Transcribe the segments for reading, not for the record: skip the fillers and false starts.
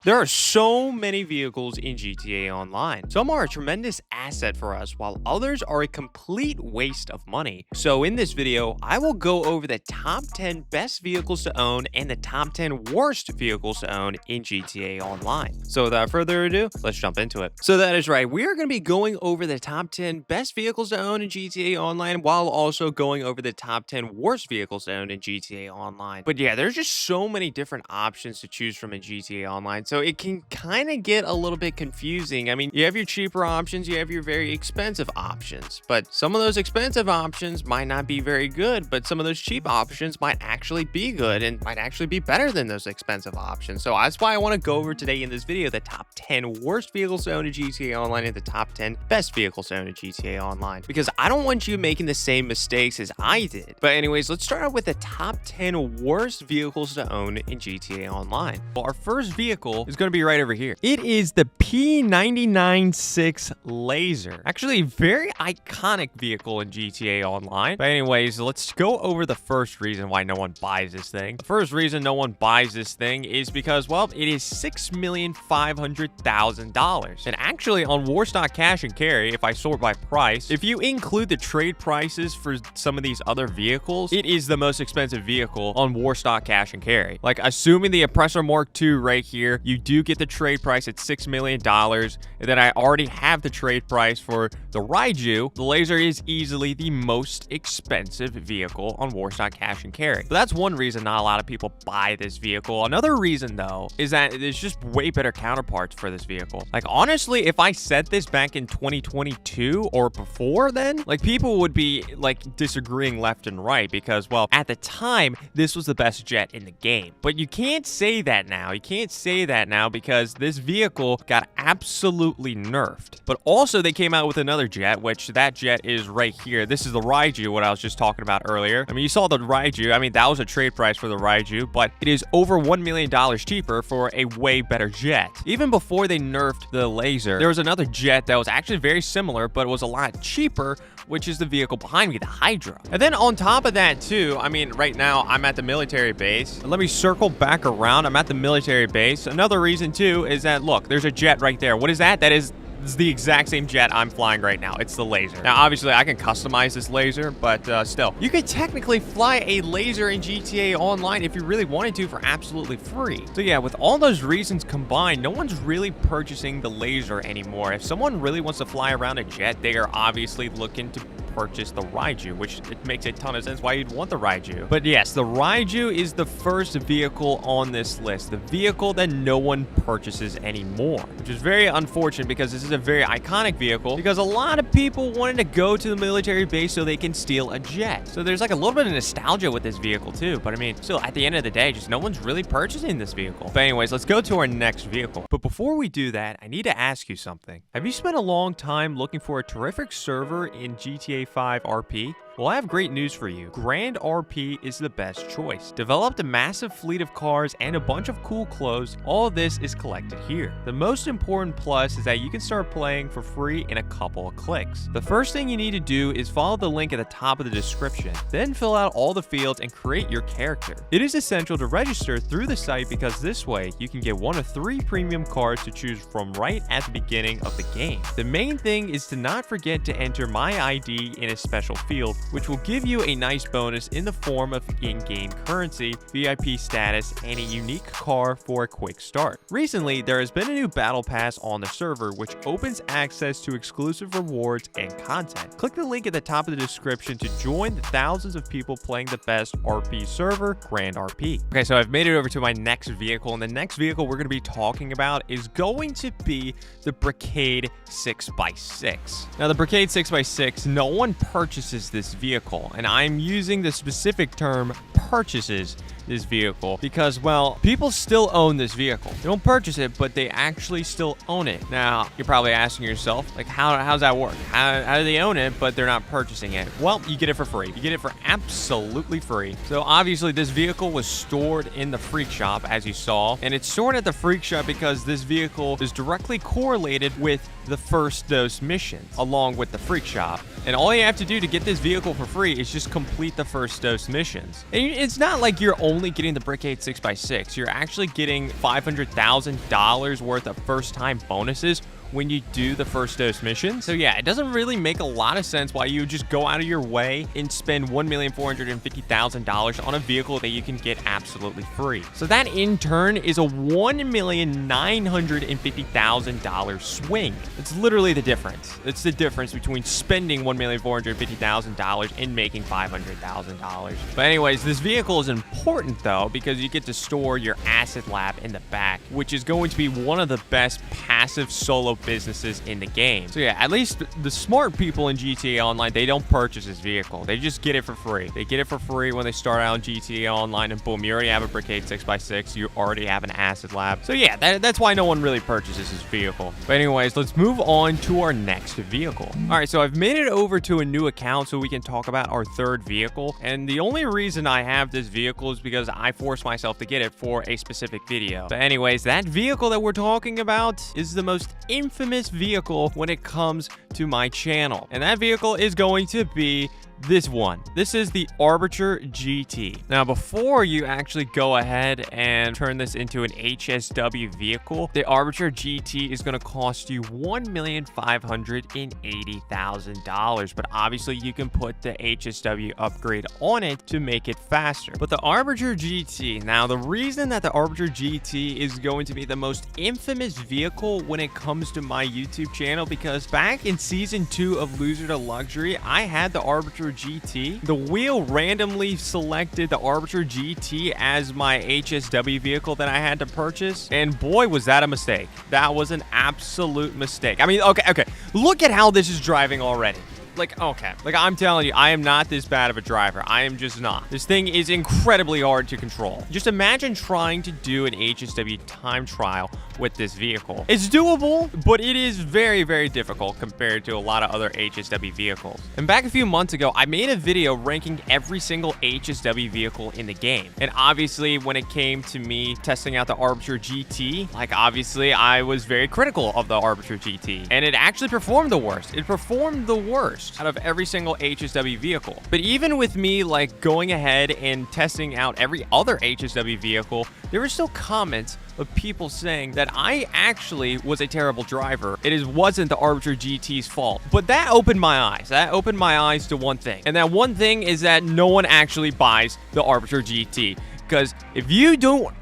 There are so many vehicles in GTA Online. Some are a tremendous asset for us, while others are a complete waste of money. So in this video, I will go over the top 10 best vehicles to own and the top 10 worst vehicles to own in GTA Online. So without further ado, let's jump into it. So that is right, we are going to be going over the top 10 best vehicles to own in GTA Online, while also going over the top 10 worst vehicles to own in GTA Online. But yeah, there's just so many different options to choose from in GTA Online. So it can kind of get a little bit confusing. I mean, you have your cheaper options, you have your very expensive options, but some of those expensive options might not be very good, but some of those cheap options might actually be good and might actually be better than those expensive options. So that's why I want to go over today in this video the top 10 worst vehicles to own in GTA Online and the top 10 best vehicles to own in GTA Online, because I don't want you making the same mistakes as I did. But anyways, let's start out with the top 10 worst vehicles to own in GTA Online. Well, our first vehicle is going to be right over here. It is the P996 Lazer. Actually, a very iconic vehicle in GTA Online. But anyways, let's go over the first reason why no one buys this thing. The first reason no one buys this thing is because, well, it is $6,500,000. And actually, on Warstock Cash and Carry, if I sort by price, if you include the trade prices for some of these other vehicles, it is the most expensive vehicle on Warstock Cash and Carry. Like, assuming the Oppressor Mk II right here, you do get the trade price at $6 million, and then I already have the trade price for the Raiju. The Lazer is easily the most expensive vehicle on Warstock Cash and Carry. So that's one reason not a lot of people buy this vehicle. Another reason, though, is that there's just way better counterparts for this vehicle. Like, honestly, if I said this back in 2022 or before then, like, people would be, like, disagreeing left and right because, well, at the time, this was the best jet in the game. But you can't say that now. You can't say that now because this vehicle got absolutely nerfed. But also, they came out with another jet, which that jet is right here. This is the Raiju, what I was just talking about earlier. I mean, you saw the Raiju. I mean, that was a trade price for the Raiju, but it is over $1 million cheaper for a way better jet. Even before they nerfed the Lazer, there was another jet that was actually very similar, but it was a lot cheaper, which is the vehicle behind me, the Hydra. And then on top of that, too, I mean, right now, I'm at the military base. Let me circle back around. I'm at the military base. Another reason, too, is that, look, there's a jet right there. What is that? That is the exact same jet I'm flying right now. It's the Lazer. Now, obviously, I can customize this Lazer, but still, you could technically fly a Lazer in GTA Online if you really wanted to for absolutely free. So yeah, with all those reasons combined, no one's really purchasing the Lazer anymore. If someone really wants to fly around a jet, they are obviously looking to purchase the Raiju, which it makes a ton of sense why you'd want the Raiju. But yes, the Raiju is the first vehicle on this list, the vehicle that no one purchases anymore, which is very unfortunate because this is a very iconic vehicle because a lot of people wanted to go to the military base so they can steal a jet. So there's like a little bit of nostalgia with this vehicle too, but I mean, still at the end of the day, just no one's really purchasing this vehicle. But anyways, let's go to our next vehicle. But before we do that, I need to ask you something. Have you spent a long time looking for a terrific server in GTA 5 RP? Well, I have great news for you. Grand RP is the best choice. Developed a massive fleet of cars and a bunch of cool clothes. All of this is collected here. The most important plus is that you can start playing for free in a couple of clicks. The first thing you need to do is follow the link at the top of the description. Then fill out all the fields and create your character. It is essential to register through the site because this way you can get one of 3 premium cars to choose from right at the beginning of the game. The main thing is to not forget to enter my ID in a special field, which will give you a nice bonus in the form of in-game currency, VIP status, and a unique car for a quick start. Recently, there has been a new battle pass on the server, which opens access to exclusive rewards and content. Click the link at the top of the description to join the thousands of people playing the best RP server, Grand RP. Okay, so I've made it over to my next vehicle, and the next vehicle we're going to be talking about is going to be the Brickade 6x6. Now, the Brickade 6x6, no one purchases this vehicle, and I'm using the specific term purchases this vehicle because, well, people still own this vehicle. They don't purchase it, but they actually still own it. Now, you're probably asking yourself, like, how's that work? How do they own it, but they're not purchasing it? Well, you get it for free. You get it for absolutely free. So obviously, this vehicle was stored in the Freak Shop, as you saw, and it's stored at the Freak Shop because this vehicle is directly correlated with the first dose missions, along with the Freak Shop. And all you have to do to get this vehicle for free is just complete the first dose missions. And it's not like you're only only getting the Brickade 6x6. You're actually getting $500,000 worth of first-time bonuses when you do the first dose mission. So yeah, it doesn't really make a lot of sense why you would just go out of your way and spend $1,450,000 on a vehicle that you can get absolutely free. So that in turn is a $1,950,000 swing. It's literally the difference. It's the difference between spending $1,450,000 and making $500,000. But anyways, this vehicle is important though, because you get to store your acid lab in the back, which is going to be one of the best passive solo businesses in the game. So yeah, at least the smart people in GTA Online, they don't purchase this vehicle. They just get it for free. They get it for free when they start out in GTA Online, and boom, you already have a Brickade 6x6. You already have an acid lab. So yeah, that's why no one really purchases this vehicle. But anyways, let's move on to our next vehicle. All right, so I've made it over to a new account so we can talk about our third vehicle. And the only reason I have this vehicle is because I forced myself to get it for a specific video. But anyways, that vehicle that we're talking about is the most infamous vehicle when it comes to my channel, and that vehicle is going to be this one. This is the Arbiter GT. Now, before you actually go ahead and turn this into an HSW vehicle, the Arbiter GT is going to cost you $1,580,000. But obviously, you can put the HSW upgrade on it to make it faster. But the Arbiter GT, now the reason that the Arbiter GT is going to be the most infamous vehicle when it comes to my YouTube channel, because back in season 2 of Loser to Luxury, I had the Arbiter GT. The wheel randomly selected the Arbiter GT as my HSW vehicle that I had to purchase, and boy, was that a mistake. That was an absolute mistake. I mean, okay, look at how this is driving already. Okay, I'm telling you, I am not this bad of a driver. I am just not. This thing is incredibly hard to control. Just imagine trying to do an HSW time trial with this vehicle. It's doable, but it is very, very difficult compared to a lot of other HSW vehicles. And back a few months ago, I made a video ranking every single HSW vehicle in the game. And obviously, when it came to me testing out the Arbiter GT, obviously, I was very critical of the Arbiter GT. And it actually performed the worst. It performed the worst out of every single HSW vehicle. But even with me going ahead and testing out every other HSW vehicle, there were still comments of people saying that I actually was a terrible driver. It wasn't the Arbiter GT's fault. But that opened my eyes. That opened my eyes to one thing. And that one thing is that no one actually buys the Arbiter GT. Because if you don't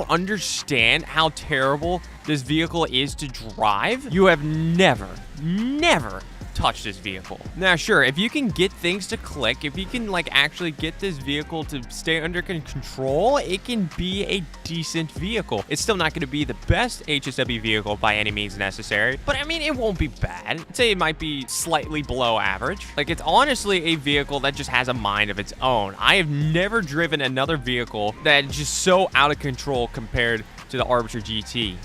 understand how terrible this vehicle is to drive, you have never touch this vehicle. Now, sure, if you can get things to click, if you can actually get this vehicle to stay under control, it can be a decent vehicle. It's still not going to be the best HSW vehicle by any means necessary, but I mean, it won't be bad. I'd say it might be slightly below average. It's honestly a vehicle that just has a mind of its own. I have never driven another vehicle that's just so out of control compared to the Arbiter GT.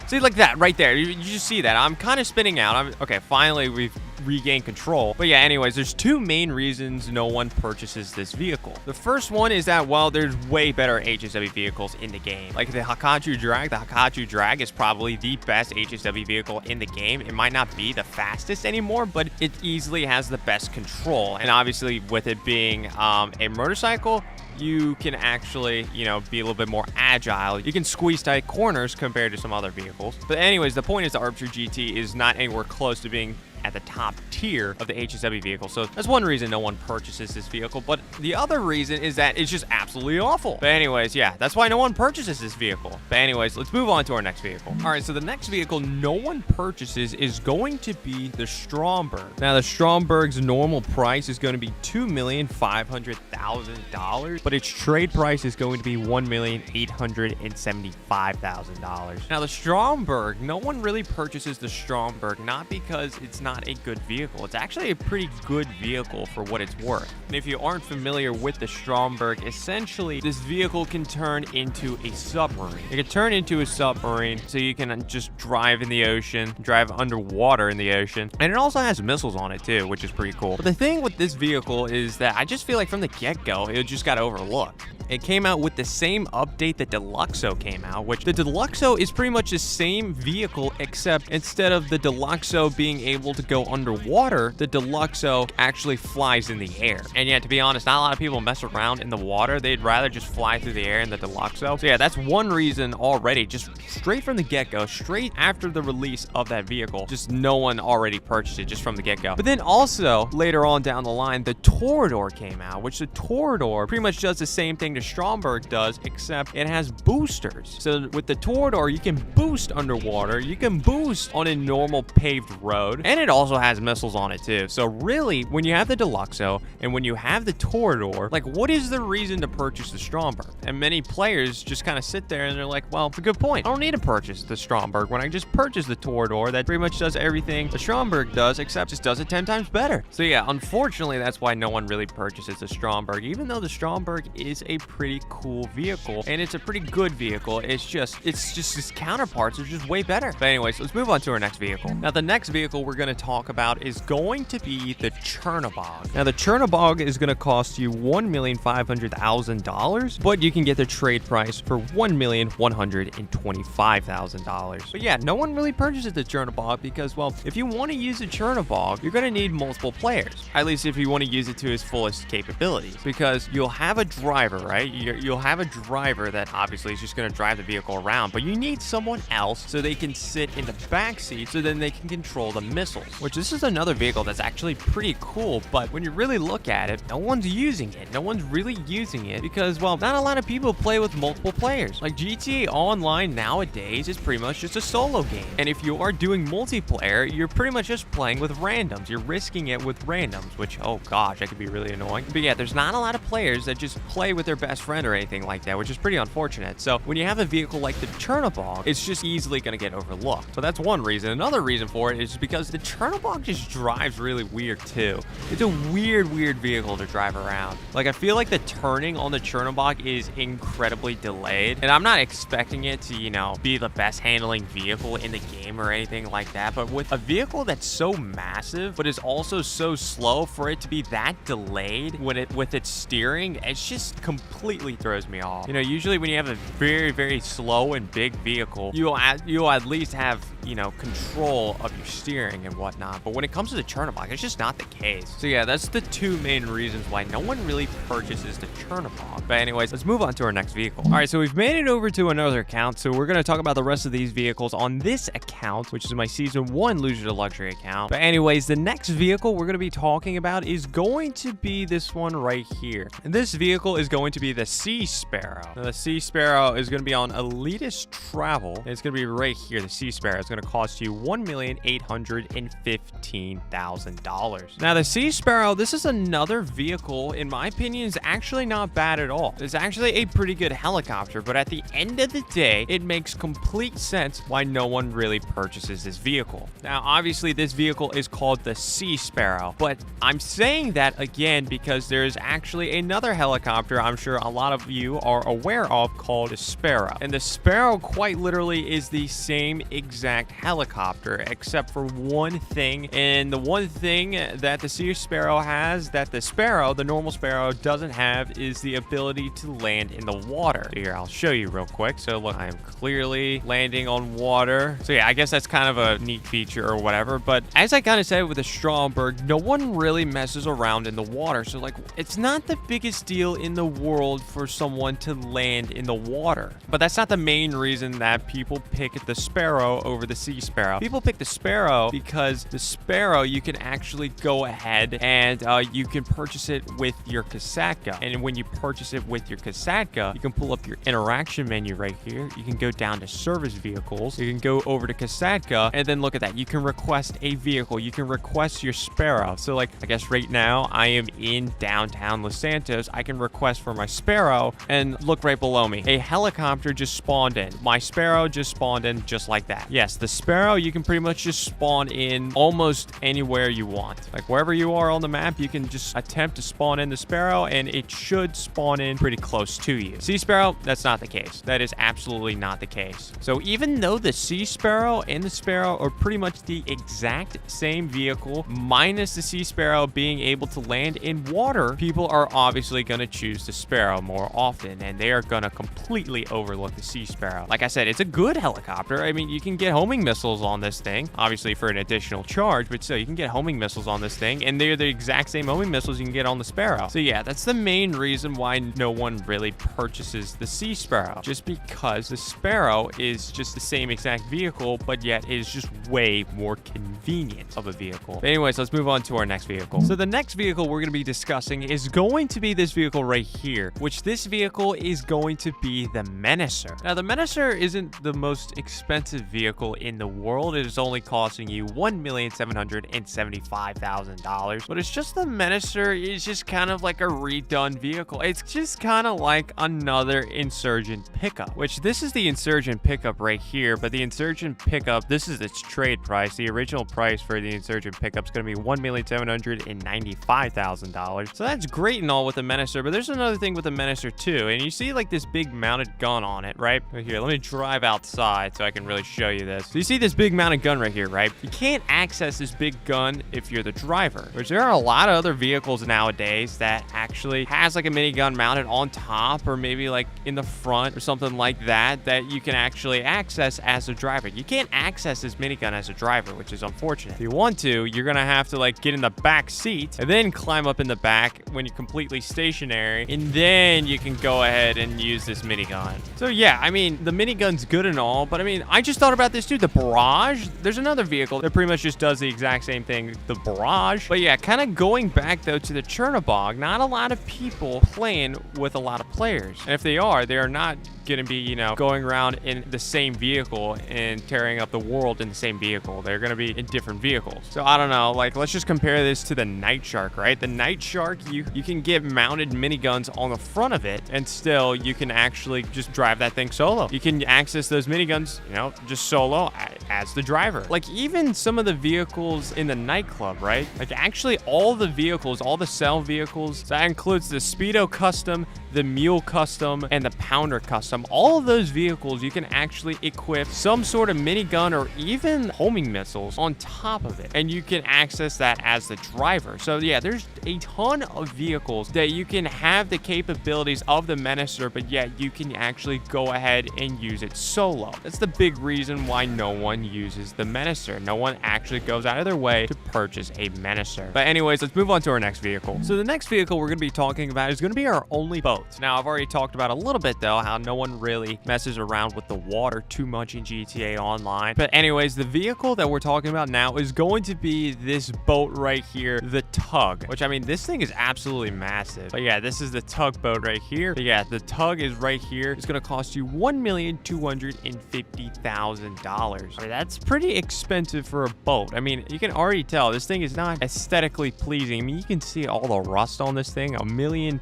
See, like that right there. You just see that. I'm kind of spinning out. Okay, finally we've regained control. But yeah, anyways, there's two main reasons no one purchases this vehicle. The first one is that, well, there's way better HSW vehicles in the game. Like the Hakuchou Drag. The Hakuchou Drag is probably the best HSW vehicle in the game. It might not be the fastest anymore, but it easily has the best control. And obviously, with it being a motorcycle, you can actually, be a little bit more agile. You can squeeze tight corners compared to some other vehicles. But anyways, the point is the Arbiter GT is not anywhere close to being at the top tier of the HSW vehicle. So that's one reason no one purchases this vehicle. But the other reason is that it's just absolutely awful. But anyways, yeah, that's why no one purchases this vehicle. But anyways, let's move on to our next vehicle. All right, so the next vehicle no one purchases is going to be the Stromberg. Now, the Stromberg's normal price is going to be $2,500,000, but its trade price is going to be $1,875,000. Now, the Stromberg, no one really purchases the Stromberg, not because it's not a good vehicle. It's actually a pretty good vehicle for what it's worth. And if you aren't familiar with the Stromberg, essentially this vehicle can turn into a submarine. It can turn into a submarine so you can just drive in the ocean, drive underwater in the ocean. And it also has missiles on it too, which is pretty cool. But the thing with this vehicle is that I just feel like from the get-go, it just got overlooked. It came out with the same update that Deluxo came out, which the Deluxo is pretty much the same vehicle, except instead of the Deluxo being able to go underwater, the Deluxo actually flies in the air. And yeah, to be honest, not a lot of people mess around in the water. They'd rather just fly through the air in the Deluxo. So yeah, that's one reason already, just straight from the get-go, straight after the release of that vehicle, just no one already purchased it just from the get-go. But then also, later on down the line, the Toreador came out, which the Toreador pretty much does the same thing the Stromberg does, except it has boosters. So with the Toreador, you can boost underwater, you can boost on a normal paved road, and it also has missiles on it too. So really, when you have the Deluxo and when you have the Toreador, like, what is the reason to purchase the Stromberg? And many players just kind of sit there and they're like, well, it's a good point. I don't need to purchase the Stromberg when I just purchase the Toreador that pretty much does everything the Stromberg does, except just does it 10 times better. So yeah, unfortunately, that's why no one really purchases the Stromberg, even though the Stromberg is a pretty cool vehicle and it's a pretty good vehicle. It's just its counterparts are just way better. But anyways, let's move on to our next vehicle. Now, the next vehicle we're going to talk about is going to be the Chernobog. Now, the Chernobog is going to cost you $1,500,000, but you can get the trade price for $1,125,000. But yeah, no one really purchases the Chernobog because, well, if you want to use a Chernobog, you're going to need multiple players, at least if you want to use it to its fullest capabilities, because you'll have a driver, right? You'll have a driver that obviously is just going to drive the vehicle around, but you need someone else so they can sit in the back seat so then they can control the missiles, which this is another vehicle that's actually pretty cool. But when you really look at it, no one's using it. No one's really using it because, well, not a lot of people play with multiple players. Like, GTA Online nowadays is pretty much just a solo game. And if you are doing multiplayer, you're pretty much just playing with randoms. You're risking it with randoms, which, oh gosh, that could be really annoying. But yeah, there's not a lot of players that just play with their best friend or anything like that, which is pretty unfortunate. So when you have a vehicle like the Chernobog, it's just easily going to get overlooked. So that's one reason. Another reason for it is because the Chernobog just drives really weird too. It's a weird vehicle to drive around. Like, I feel like the turning on the Chernobog is incredibly delayed, and I'm not expecting it to, you know, be the best handling vehicle in the game or anything like that, but with a vehicle that's so massive but is also so slow, for it to be that delayed with its steering, it just completely throws me off. You know, usually when you have a very slow and big vehicle, you'll at least have, you know, control of your steering and whatnot. But when it comes to the Chernobog, it's just not the case. So yeah, that's the two main reasons why no one really purchases the Chernobog. But anyways, let's move on to our next vehicle. All right, so we've made it over to another account. So we're going to talk about the rest of these vehicles on this account, which is my Season 1 Loser to Luxury account. But anyways, the next vehicle we're going to be talking about is going to be this one right here. And this vehicle is going to be the Sea Sparrow. Now, the Sea Sparrow is going to be on Elitist Travel. And it's going to be right here. The Sea Sparrow is going to cost you $1,815,000. Now, the Sea Sparrow, this is another vehicle, in my opinion, is actually not bad at all. It's actually a pretty good helicopter, but at the end of the day, it makes complete sense why no one really purchases this vehicle. Now, obviously, this vehicle is called the Sea Sparrow, but I'm saying that again because there's actually another helicopter I'm sure a lot of you are aware of called the Sparrow. And the Sparrow quite literally is the same exact helicopter, except for one thing. And the one thing that the Sea Sparrow has that the Sparrow, the normal Sparrow, doesn't have is the ability to land in the water. So here, I'll show you real quick. So look, I am clearly landing on water. So yeah, I guess that's kind of a neat feature or whatever. But as I kind of said with the Stromberg, no one really messes around in the water. So like, it's not the biggest deal in the world for someone to land in the water. But that's not the main reason that people pick the Sparrow over the Sea Sparrow. People pick the Sparrow because the Sparrow, you can actually go ahead and you can purchase it with your Kosatka. And when you purchase it with your Kosatka, you can pull up your interaction menu right here. You can go down to service vehicles. You can go over to Kosatka, and then look at that. You can request a vehicle. You can request your Sparrow. So like, I guess right now I am in downtown Los Santos. I can request for my Sparrow, and look right below me. A helicopter just spawned in. My Sparrow just spawned in just like that. Yes, the Sparrow, you can pretty much just spawn in almost anywhere you want. Like wherever you are on the map, you can just attempt to spawn in the Sparrow and it should spawn in pretty close to you. Sea Sparrow, that's not the case. That is absolutely not the case. So even though the Sea Sparrow and the Sparrow are pretty much the exact same vehicle, minus the Sea Sparrow being able to land in water, people are obviously going to choose the Sparrow more often, and they are going to completely overlook the Sea Sparrow. Like I said, it's a good helicopter. I mean, you can get homing missiles on this thing, obviously for an additional charge, but still, you can get homing missiles on this thing, and they're the exact same homing missiles you can get on the Sparrow. So yeah, that's the main reason why no one really purchases the Sea Sparrow, just because the Sparrow is just the same exact vehicle, but yet is just way more convenient of a vehicle. But anyways, let's move on to our next vehicle. So the next vehicle we're going to be discussing is going to be this vehicle right here, which this vehicle is going to be the Menacer. Now, the Menacer isn't the most expensive vehicle in the world. It is only costing you $1,775,000, but it's just the Menacer is just kind of like a redone vehicle. It's just kind of like another Insurgent pickup, which this is the Insurgent pickup right here, but the Insurgent pickup, this is its trade price. The original price for the Insurgent pickup is going to be $1,795,000. So that's great and all with the Menacer, but there's another thing with the Menacer too, and you see like this big mounted gun on it, right? Right here, let me drive outside so I can really show you this. So you see this big mounted gun right here, right? You can't access this big gun if you're the driver, which there are a lot of other vehicles nowadays that actually has like a minigun mounted on top or maybe like in the front or something like that that you can actually access as a driver. You can't access this minigun as a driver, which is unfortunate. If you want to, you're gonna have to like get in the back seat and then climb up in the back when you're completely stationary, and then you can go ahead and use this minigun. So yeah, I mean, the minigun's good and all, but I mean, I just thought about this too. The Barrage, there's another vehicle that pretty much just does the exact same thing, the Barrage. But yeah, kind of going back though to the Chernobog, not a lot of people playing with a lot of players. And if they are not gonna be, you know, going around in the same vehicle and tearing up the world in the same vehicle. They're gonna be in different vehicles. So I don't know, like let's just compare this to the Night Shark, right? The Night Shark, you can get mounted miniguns on the front of it, and still you can actually just drive that thing solo. You can access those miniguns, you know, just solo as the driver. Like even some of the vehicles in the nightclub, right? Like actually all the vehicles, all the cell vehicles, so that includes the Speedo Custom, the Mule Custom, and the Pounder Custom. All of those vehicles, you can actually equip some sort of minigun or even homing missiles on top of it, and you can access that as the driver. So yeah, there's a ton of vehicles that you can have the capabilities of the Menacer, but yet you can actually go ahead and use it solo. That's the big reason why no one uses the Menacer. No one actually goes out of their way to purchase a Menacer. But anyways, let's move on to our next vehicle. So the next vehicle we're going to be talking about is going to be our only boat. Now, I've already talked about a little bit though how no one really messes around with the water too much in GTA Online. But anyways, the vehicle that we're talking about now is going to be this boat right here, the Tug, which I mean, this thing is absolutely massive. But yeah, this is the Tug boat right here. But yeah, the Tug is right here. It's going to cost you $1,250,000. I mean, that's pretty expensive for a boat. I mean, you can already tell this thing is not aesthetically pleasing. I mean, you can see all the rust on this thing. $1 million+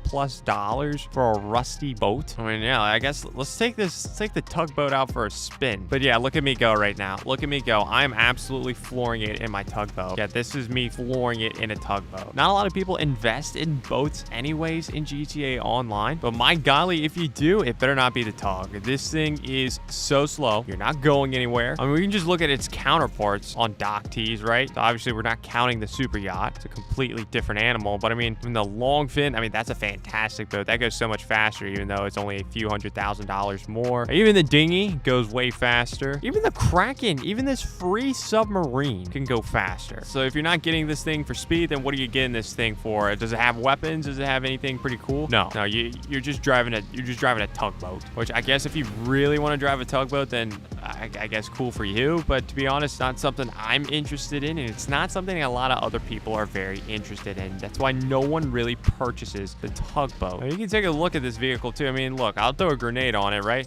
for a rusty boat. I mean, yeah, I guess let's take the tugboat out for a spin. But yeah, look at me go right now. Look at me go. I'm absolutely flooring it in my tugboat. Yeah, this is me flooring it in a tugboat. Not a lot of people invest in boats anyways in GTA Online, but my golly, if you do, it better not be the Tug. This thing is so slow. You're not going anywhere. I mean, we can just look at its counterparts on dock tees, right? So obviously, we're not counting the super yacht. It's a completely different animal, but I mean, in the long fin, I mean, that's a fantastic boat. That goes so much faster, even though it's only a few $100,000 more. Even the dinghy goes way faster. Even the Kraken, even this free submarine can go faster. So if you're not getting this thing for speed, then what are you getting this thing for? Does it have weapons? Does it have anything pretty cool? No, you're just driving a tugboat, which I guess if you really want to drive a tugboat, then I guess cool for you. But to be honest, not something I'm interested in, and it's not something a lot of other people are very interested in. That's why no one really purchases the tugboat. Now, you can take a look at this vehicle too. I mean, look, I'll throw a grenade on it, right?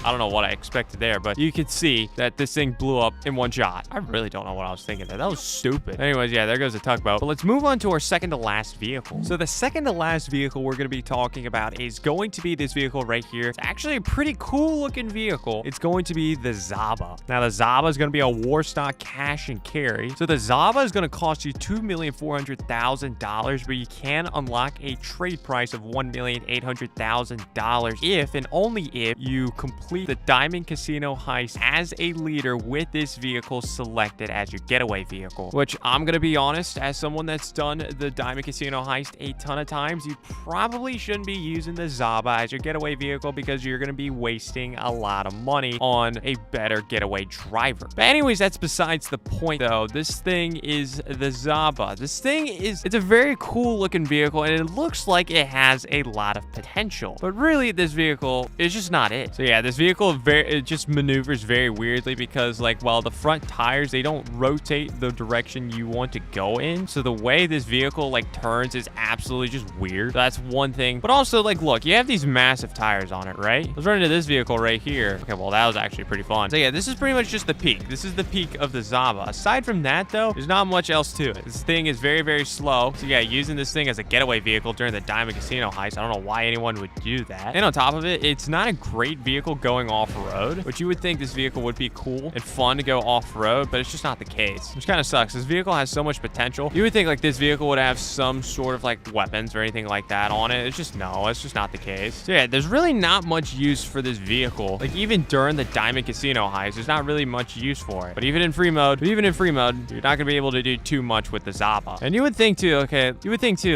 I don't know what I expected there, but you could see that this thing blew up in one shot. I really don't know what I was thinking there. That was stupid. Anyways, yeah, there goes the tugboat. But let's move on to our second to last vehicle. So the second to last vehicle we're going to be talking about is going to be this vehicle right here. It's actually a pretty cool looking vehicle. It's going to be the Zhaba. Now, the Zhaba is going to be a war stock cash and carry. So the Zhaba is going to cost you $2,400,000, but you can unlock a trade price of $1,800,000 if and only if you complete the Diamond Casino heist as a leader with this vehicle selected as your getaway vehicle. Which, I'm going to be honest, as someone that's done the Diamond Casino heist a ton of times, you probably shouldn't be using the Zhaba as your getaway vehicle because you're going to be wasting a lot of money on a better getaway driver. But anyways, that's besides the point though. This thing is the Zhaba. This thing is, it's a very cool looking vehicle and it looks like it has a lot of potential. But really, this vehicle is just not it. So yeah, this vehicle it just maneuvers very weirdly because like while the front tires, they don't rotate the direction you want to go in. So the way this vehicle like turns is absolutely just weird. So that's one thing. But also like, look, you have these massive tires on it, right? Let's run into this vehicle right here. Okay, well, that was actually pretty fun. So yeah, this is pretty much just the peak. This is the peak of the Zhaba. Aside from that though, there's not much else to it. This thing is very, very slow. So yeah, using this thing as a getaway vehicle during the Diamond Casino heist, I don't know why anyone would do that. And on top of it, it's not a great vehicle going off-road, which you would think this vehicle would be cool and fun to go off-road, but it's just not the case, which kind of sucks. This vehicle has so much potential. You would think like this vehicle would have some sort of like weapons or anything like that on it. It's just no, it's just not the case. So yeah, there's really not much use for this vehicle. Like even during the Diamond Casino heist, there's not really much use for it. But even in free mode, you're not gonna be able to do too much with the Zhaba. And you would think too, okay,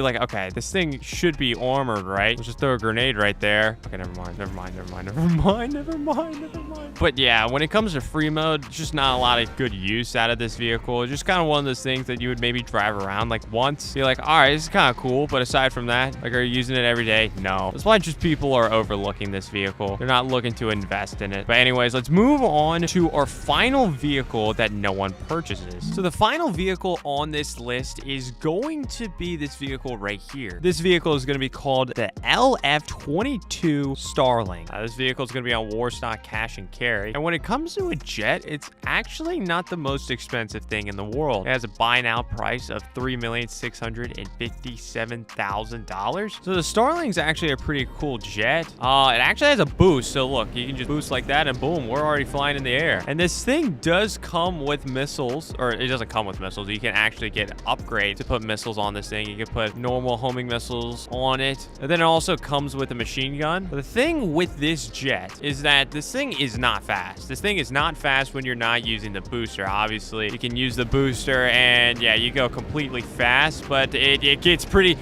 like, okay, this thing should be armored, right? Let's just throw a grenade right there. Okay, never mind. But yeah, when it comes to free mode, it's just not a lot of good use out of this vehicle. It's just kind of one of those things that you would maybe drive around like once. Be like, all right, this is kind of cool, but aside from that, like, are you using it every day? No. That's why just people are overlooking this vehicle. They're not looking to invest in it. But anyways, let's move on to our final vehicle that no one purchases. So the final vehicle on this list is going to be this vehicle right here. This vehicle is going to be called the LF-22 Starling. This vehicle is going to be on war stock cash and carry. And when it comes to a jet, it's actually not the most expensive thing in the world. It has a buy now price of $3,657,000. So the Starling's actually a pretty cool jet. It actually has a boost. So look, you can just boost like that and boom, we're already flying in the air. And this thing does come with missiles, or it doesn't come with missiles. You can actually get upgrades to put missiles on this thing. You can put normal homing missiles on it. And then it also comes with a machine gun. But the thing with this jet is that this thing is not fast. This thing is not fast when you're not using the booster. Obviously, you can use the booster and yeah, you go completely fast, but it gets pretty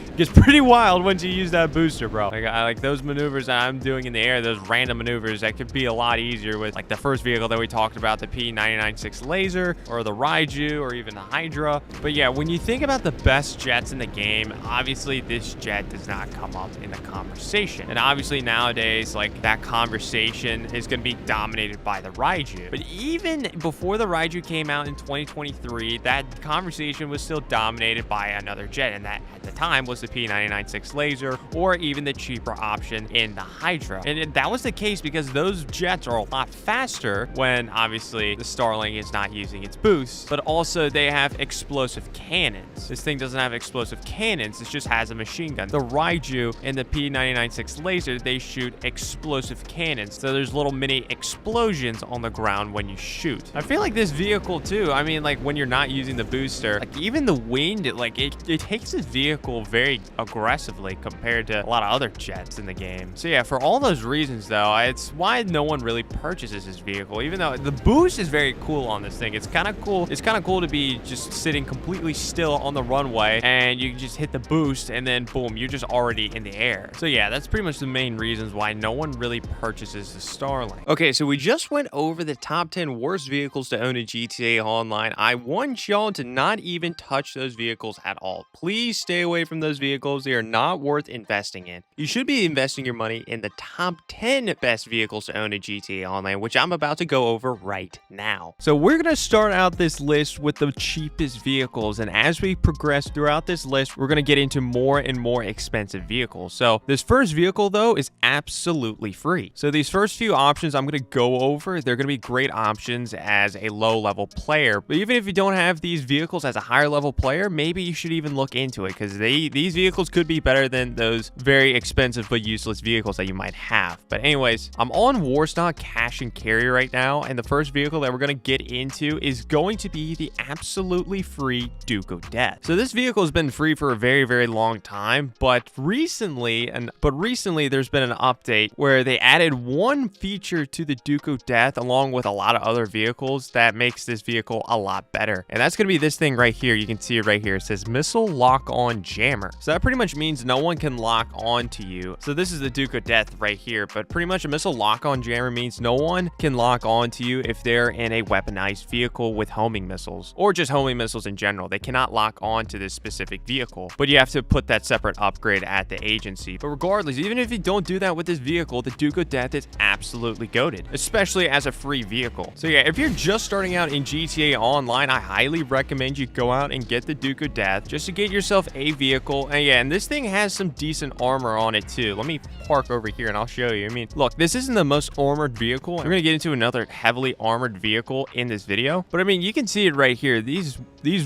wild once you use that booster, bro. Like, I like those maneuvers that I'm doing in the air, those random maneuvers that could be a lot easier with like the first vehicle that we talked about, the P996 Lazer or the Raiju or even the Hydra. But yeah, when you think about the best jets in the game, obviously this jet does not come up in the conversation. And obviously nowadays, like that conversation is going to be dominated by the Raiju. But even before the Raiju came out in 2023, that conversation was still dominated by another jet, and that at the time was the P996 Lazer or even the cheaper option in the Hydra. And that was the case because those jets are a lot faster when obviously the Starling is not using its boost, but also they have explosive cannons. This thing doesn't have explosive cannons, it just has a machine gun. The Raiju and the P996 Lazer, they shoot explosive cannons. So there's little mini explosions on the ground when you shoot. I feel like this vehicle too, I mean, like when you're not using the booster, like even the wind, it takes this vehicle very aggressively compared to a lot of other jets in the game. So yeah, for all those reasons though, it's why no one really purchases this vehicle, even though the boost is very cool on this thing. It's kind of cool. It's kind of cool to be just sitting completely still on the runway and you just hit the boost and then boom, you're just already in the air. So yeah, that's pretty much the main reasons why no one really purchases the Starling. Okay, so we just went over the top 10 worst vehicles to own in GTA Online. I want y'all to not even touch those vehicles at all. Please stay away from those vehicles. They are not worth investing in. You should be investing your money in the top 10 best vehicles to own in GTA Online, which I'm about to go over right now. So we're going to start out this list with the cheapest vehicles, and as we progress throughout this list, we're going to get into more and more expensive vehicles. So this first vehicle though is absolutely free. So these first first few options I'm going to go over, they're going to be great options as a low-level player. But even if you don't have these vehicles as a higher-level player, maybe you should even look into it, because these vehicles could be better than those very expensive but useless vehicles that you might have. But anyways, I'm on Warstock Cash and Carry right now, and the first vehicle that we're going to get into is going to be the absolutely free Duke of Death. So this vehicle has been free for a very, very long time, but recently there's been an update where they added one feature to the Duke of Death along with a lot of other vehicles that makes this vehicle a lot better. And that's going to be this thing right here. You can see it right here. It says Missile Lock-On Jammer. So that pretty much means no one can lock on to you. So this is the Duke of Death right here, but pretty much a Missile Lock-On Jammer means no one can lock on to you if they're in a weaponized vehicle with homing missiles, or just homing missiles in general. They cannot lock on to this specific vehicle, but you have to put that separate upgrade at the agency. But regardless, even if you don't do that with this vehicle, the Duke of Death is absolutely goated, especially as a free vehicle. So yeah, if you're just starting out in GTA Online, I highly recommend you go out and get the Duke of Death just to get yourself a vehicle. And yeah, and this thing has some decent armor on it too. Let me park over here and I'll show you. I mean, look, this isn't the most armored vehicle. We're gonna get into another heavily armored vehicle in this video, but I mean, you can see it right here. These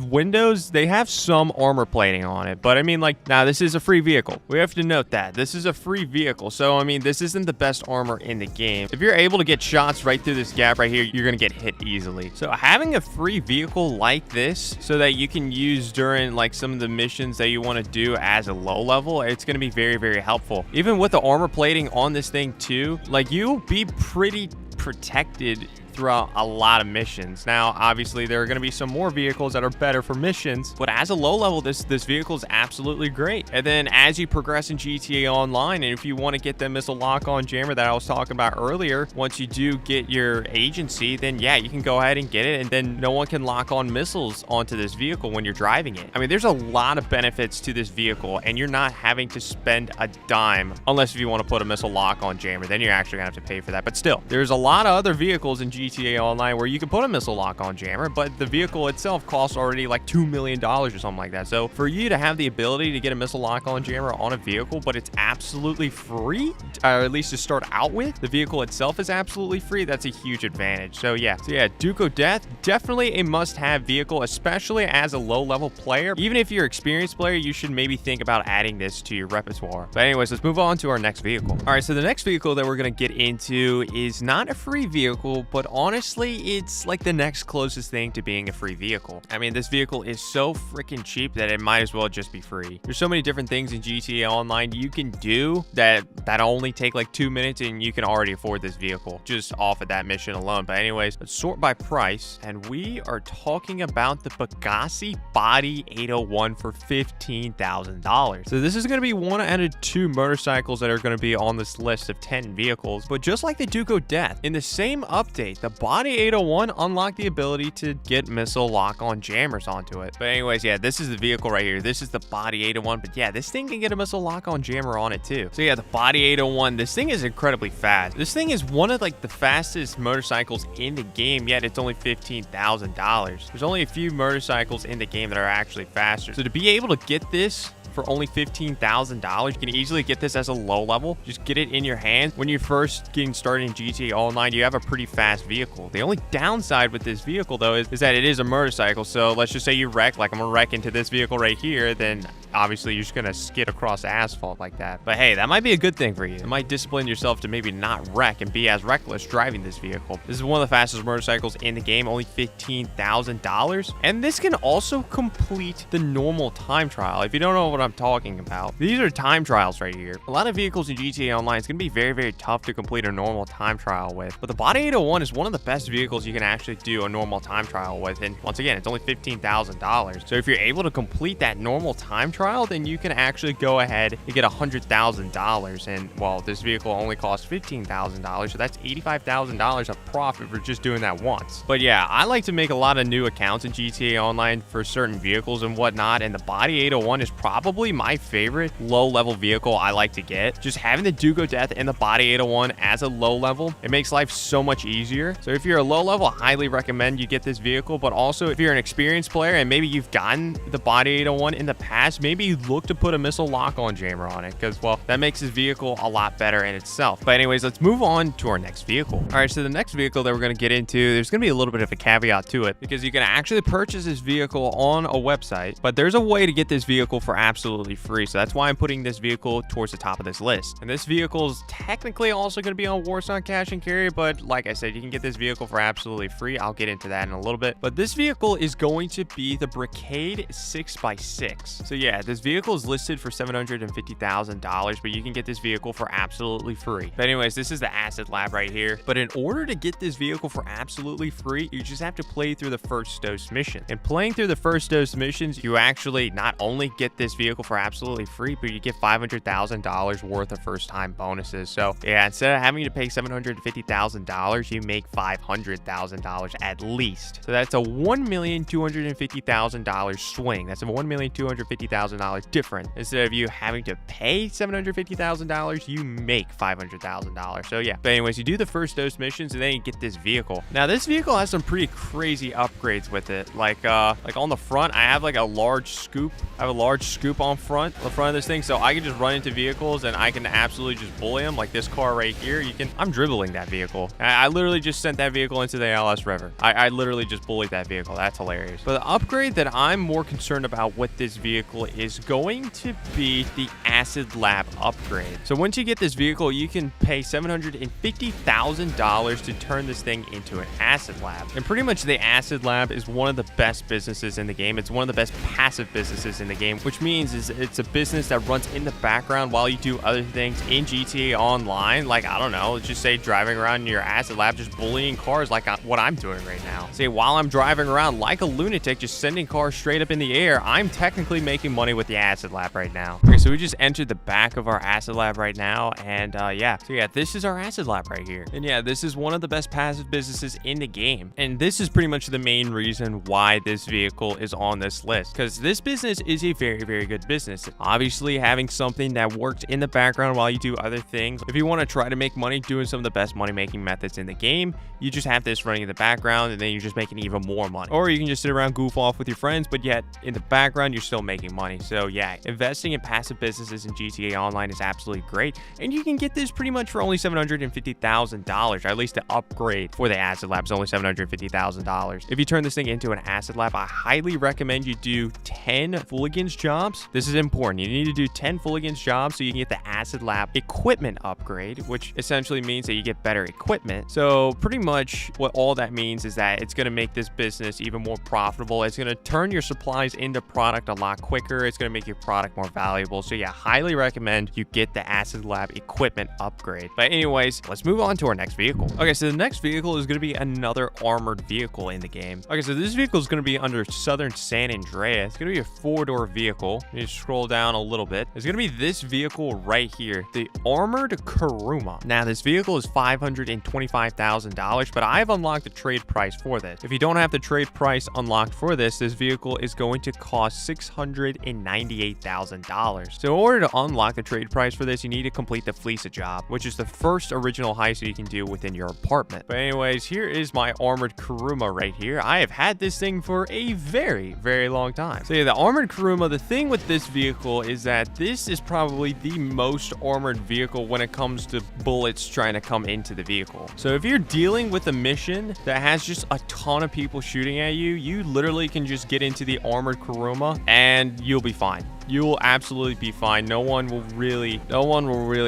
windows, they have some armor plating on it, but I mean, like, now this is a free vehicle. We have to note that this is a free vehicle, so I mean, this isn't the best armor in the game. If you're able to get shots right through this gap right here, you're gonna get hit easily. So having a free vehicle like this so that you can use during like some of the missions that you want to do as a low level, it's going to be very, very helpful. Even with the armor plating on this thing too, like, you'll be pretty protected throughout a lot of missions. Now, obviously, there are going to be some more vehicles that are better for missions, but as a low level, this vehicle is absolutely great. And then as you progress in GTA Online, and if you want to get the missile lock-on jammer that I was talking about earlier, once you do get your agency, then yeah, you can go ahead and get it, and then no one can lock on missiles onto this vehicle when you're driving it. I mean, there's a lot of benefits to this vehicle, and you're not having to spend a dime, unless if you want to put a missile lock-on jammer, then you're actually going to have to pay for that. But still, there's a lot of other vehicles in GTA Online where you can put a missile lock-on jammer, but the vehicle itself costs already like $2 million or something like that. So for you to have the ability to get a missile lock-on jammer on a vehicle, but it's absolutely free, or at least to start out with, the vehicle itself is absolutely free, that's a huge advantage. So yeah, Duke of Death, definitely a must-have vehicle, especially as a low-level player. Even if you're an experienced player, you should maybe think about adding this to your repertoire. But anyways, let's move on to our next vehicle. All right, so the next vehicle that we're going to get into is not a free vehicle, but honestly, it's like the next closest thing to being a free vehicle. I mean, this vehicle is so freaking cheap that it might as well just be free. There's so many different things in GTA Online you can do that only take like 2 minutes, and you can already afford this vehicle just off of that mission alone. But anyways, let's sort by price, and we are talking about the Pegassi Bati 801 for $15,000. So this is going to be one out of 2 motorcycles that are going to be on this list of 10 vehicles. But just like the Duke of Death, in the same update, the Bati 801 unlocked the ability to get missile lock-on jammers onto it. But anyways, yeah, this is the vehicle right here. This is the Bati 801, but yeah, this thing can get a missile lock-on jammer on it too. So yeah, the Bati 801, this thing is incredibly fast. This thing is one of like the fastest motorcycles in the game, yet it's only $15,000. There's only a few motorcycles in the game that are actually faster. So to be able to get this for only $15,000, you can easily get this as a low level. Just get it in your hand. When you're first getting started in GTA Online, you have a pretty fast vehicle. The only downside with this vehicle though is that it is a motorcycle. So let's just say you wreck, like I'm gonna wreck into this vehicle right here, then obviously you're just gonna skid across asphalt like that. But hey, that might be a good thing for you. It might discipline yourself to maybe not wreck and be as reckless driving this vehicle. This is one of the fastest motorcycles in the game, only $15,000. And this can also complete the normal time trial. If you don't know what I'm talking about, these are time trials right here. A lot of vehicles in GTA Online, it's gonna be very, very tough to complete a normal time trial with. But the Bati 801 is one of the best vehicles you can actually do a normal time trial with. And once again, it's only $15,000. So if you're able to complete that normal time trial, then you can actually go ahead and get $100,000. And well, this vehicle only costs $15,000, so that's $85,000 of profit for just doing that once. But yeah, I like to make a lot of new accounts in GTA Online for certain vehicles and whatnot, and the Bati 801 is probably my favorite low-level vehicle I like to get. Just having the Duke of Death and the Bati 801 as a low level, it makes life so much easier. So if you're a low level, I highly recommend you get this vehicle. But also if you're an experienced player and maybe you've gotten the Bati 801 in the past, maybe maybe look to put a missile lock-on jammer on it because, well, that makes his vehicle a lot better in itself. But anyways, let's move on to our next vehicle. All right, so the next vehicle that we're going to get into, there's going to be a little bit of a caveat to it because you can actually purchase this vehicle on a website, but there's a way to get this vehicle for absolutely free. So that's why I'm putting this vehicle towards the top of this list. And this vehicle is technically also going to be on Warstock Cash and Carry, but like I said, you can get this vehicle for absolutely free. I'll get into that in a little bit. But this vehicle is going to be the Brickade 6x6. So yeah, this vehicle is listed for $750,000, but you can get this vehicle for absolutely free. But anyways, this is the Acid Lab right here. But in order to get this vehicle for absolutely free, you just have to play through the first dose mission. And playing through the first dose missions, you actually not only get this vehicle for absolutely free, but you get $500,000 worth of first time bonuses. So yeah, instead of having to pay $750,000, you make $500,000 at least. So that's a $1,250,000 swing. That's a $1,250,000 difference. Instead of you having to pay $750,000, you make $500,000. So yeah, but anyways, you do the first dose missions and then you get this vehicle. Now this vehicle has some pretty crazy upgrades with it. Like on the front, I have like a large scoop. I have a large scoop on the front of this thing, so I can just run into vehicles and I can absolutely just bully them. Like this car right here, I'm dribbling that vehicle. I literally just sent that vehicle into the LS River. I literally just bullied that vehicle. That's hilarious. But the upgrade that I'm more concerned about with this vehicle is going to be the Acid Lab upgrade. So once you get this vehicle, you can pay $750,000 to turn this thing into an Acid Lab. And pretty much the Acid Lab is one of the best businesses in the game. It's one of the best passive businesses in the game, which means it's a business that runs in the background while you do other things in GTA Online. Like, I don't know, let's just say driving around in your Acid Lab, just bullying cars like what I'm doing right now. Say, while I'm driving around like a lunatic, just sending cars straight up in the air, I'm technically making money with the Acid Lab right now. Okay, so we just entered the back of our Acid Lab right now, and yeah. So yeah, this is our Acid Lab right here. And yeah, this is one of the best passive businesses in the game. And this is pretty much the main reason why this vehicle is on this list, because this business is a very, very good business. Obviously, having something that works in the background while you do other things. If you want to try to make money doing some of the best money-making methods in the game, you just have this running in the background, and then you're just making even more money. Or you can just sit around, goof off with your friends, but yet in the background, you're still making money. So yeah, investing in passive businesses in GTA Online is absolutely great, and you can get this pretty much for only $750,000, or at least the upgrade for the Acid Lab is only $750,000. If you turn this thing into an Acid Lab, I highly recommend you do 10 Fooligans jobs. This is important. You need to do 10 Fooligans jobs so you can get the Acid Lab equipment upgrade, which essentially means that you get better equipment. So pretty much what all that means is that it's going to make this business even more profitable. It's going to turn your supplies into product a lot quicker. It's going to make your product more valuable. So yeah, highly recommend you get the Acid Lab equipment upgrade. But anyways, let's move on to our next vehicle. Okay, so the next vehicle is going to be another armored vehicle in the game. Okay, so this vehicle is going to be under Southern San Andreas. It's going to be a 4-door vehicle. You just scroll down a little bit. It's going to be this vehicle right here, the Armored Kuruma. Now, this vehicle is $525,000, but I've unlocked the trade price for this. If you don't have the trade price unlocked for this vehicle is going to cost $698,000. So in order to unlock the trade price for this, you need to complete the Fleece job, which is the first original heist that you can do within your apartment. But anyways, here is my Armored Kuruma right here. I have had this thing for a very, very long time. So yeah, the Armored Kuruma, the thing with this vehicle is that this is probably the most armored vehicle when it comes to bullets trying to come into the vehicle. So if you're dealing with a mission that has just a ton of people shooting at you, you literally can just get into the Armored Kuruma and you'll be fine. You will absolutely be fine. No one will really